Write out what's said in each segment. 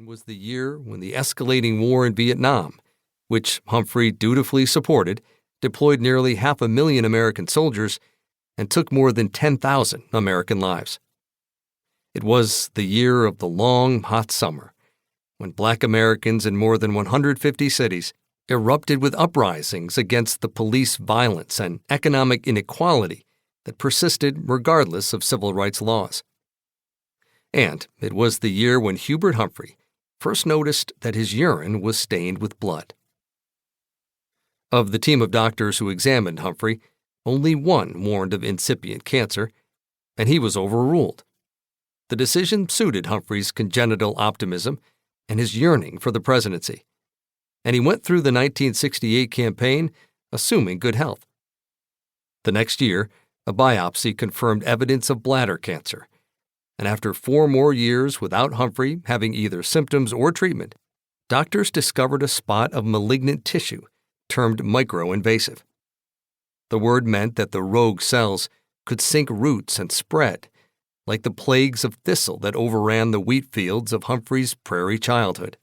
was the year when the escalating war in Vietnam, which Humphrey dutifully supported, deployed nearly 500,000 American soldiers and took more than 10,000 American lives. It was the year of the long, hot summer, when Black Americans in more than 150 cities erupted with uprisings against the police violence and economic inequality that persisted regardless of civil rights laws. And it was the year when Hubert Humphrey first noticed that his urine was stained with blood. Of the team of doctors who examined Humphrey, only one warned of incipient cancer, and he was overruled. The decision suited Humphrey's congenital optimism and his yearning for the presidency, and he went through the 1968 campaign assuming good health. The next year, a biopsy confirmed evidence of bladder cancer, and after 4 more years without Humphrey having either symptoms or treatment, doctors discovered a spot of malignant tissue termed microinvasive. The word meant that the rogue cells could sink roots and spread, like the plagues of thistle that overran the wheat fields of Humphrey's prairie childhood.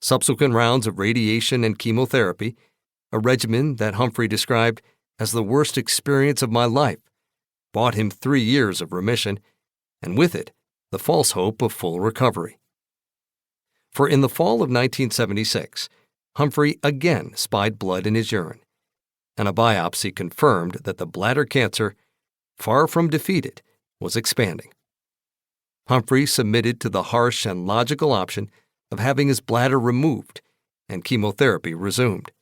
Subsequent rounds of radiation and chemotherapy, a regimen that Humphrey described as the worst experience of my life, bought him 3 years of remission, and with it, the false hope of full recovery. For in the fall of 1976, Humphrey again spied blood in his urine, and a biopsy confirmed that the bladder cancer, far from defeated, was expanding. Humphrey submitted to the harsh and logical option of having his bladder removed and chemotherapy resumed.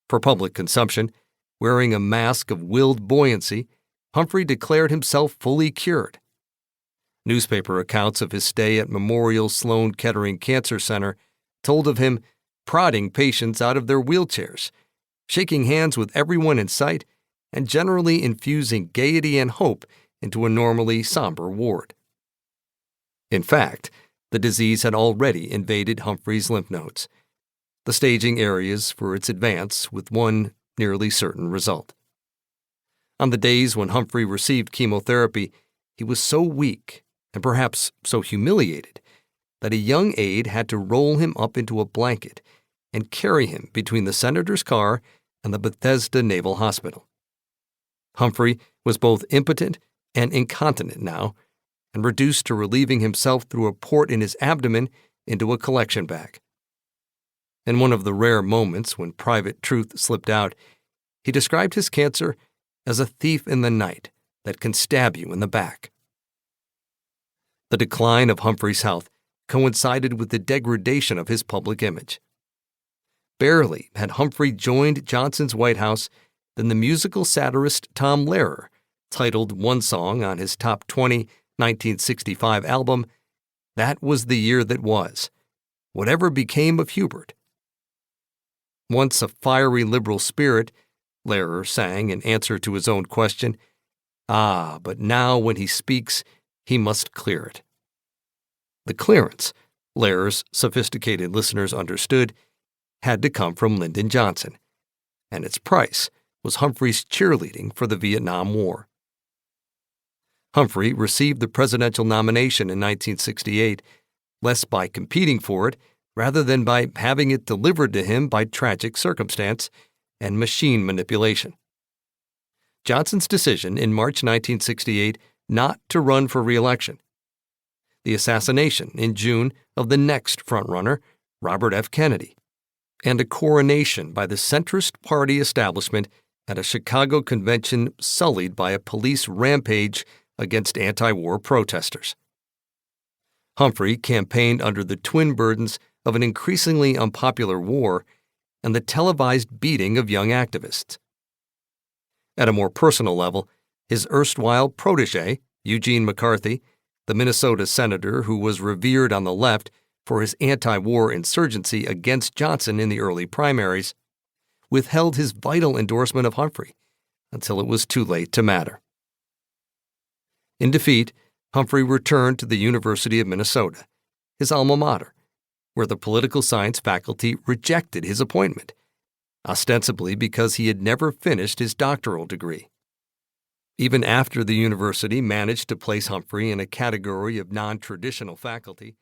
For public consumption, wearing a mask of willed buoyancy, Humphrey declared himself fully cured. Newspaper accounts of his stay at Memorial Sloan Kettering Cancer Center told of him prodding patients out of their wheelchairs, shaking hands with everyone in sight, and generally infusing gaiety and hope into a normally somber ward. In fact, the disease had already invaded Humphrey's lymph nodes, the staging areas for its advance with one nearly certain result. On the days when Humphrey received chemotherapy, he was so weak and perhaps so humiliated that a young aide had to roll him up into a blanket and carry him between the senator's car and the Bethesda Naval Hospital. Humphrey was both impotent and incontinent now, and reduced to relieving himself through a port in his abdomen into a collection bag. In one of the rare moments when private truth slipped out, he described his cancer as a thief in the night that can stab you in the back. The decline of Humphrey's health coincided with the degradation of his public image. Barely had Humphrey joined Johnson's White House than the musical satirist Tom Lehrer titled one song on his top 20 1965 album, "That Was the Year That Was. Whatever Became of Hubert." Once a fiery liberal spirit, Lehrer sang in answer to his own question, but now when he speaks, he must clear it. The clearance, Lehrer's sophisticated listeners understood, had to come from Lyndon Johnson, and its price was Humphrey's cheerleading for the Vietnam War. Humphrey received the presidential nomination in 1968, less by competing for it rather than by having it delivered to him by tragic circumstance and machine manipulation. Johnson's decision in March 1968 not to run for re-election, the assassination in June of the next frontrunner, Robert F. Kennedy, and a coronation by the centrist party establishment at a Chicago convention sullied by a police rampage against anti-war protesters. Humphrey campaigned under the twin burdens of an increasingly unpopular war and the televised beating of young activists. At a more personal level, his erstwhile protege, Eugene McCarthy, the Minnesota senator who was revered on the left for his anti-war insurgency against Johnson in the early primaries, withheld his vital endorsement of Humphrey until it was too late to matter. In defeat, Humphrey returned to the University of Minnesota, his alma mater, where the political science faculty rejected his appointment, ostensibly because he had never finished his doctoral degree. Even after the university managed to place Humphrey in a category of non-traditional faculty,